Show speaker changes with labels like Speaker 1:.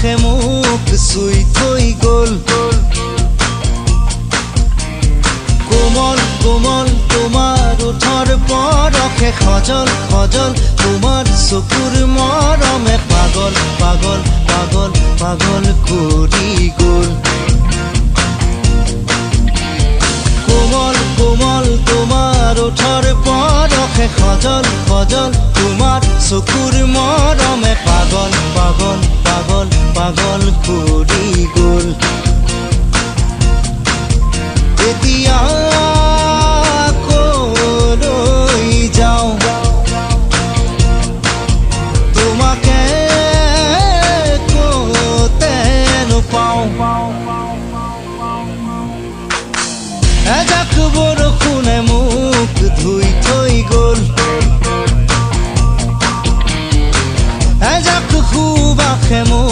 Speaker 1: সুবাসে মোক চুই থৈ গ'ল। কোমল কোমল তোমাৰ ওঠৰ পৰশে সজল সজল, তোমাৰ চকুৰ মৰমে পাগল পাগল পাগল পাগল কৰি গ'ল। কোমল কোমল তোমাৰ ওঠৰ পৰশে সজল সজল, তোমাৰ চকুৰ মৰমে পাগল পাগল পাগল পাগল কৰি গ'ল। এতিয়া কলৈ যাওঁ তোমাকে কতে নোপাওঁ। এজাক বৰষুণে মোক ধুই থৈ গ'ল। এজাক সুবাসে মোক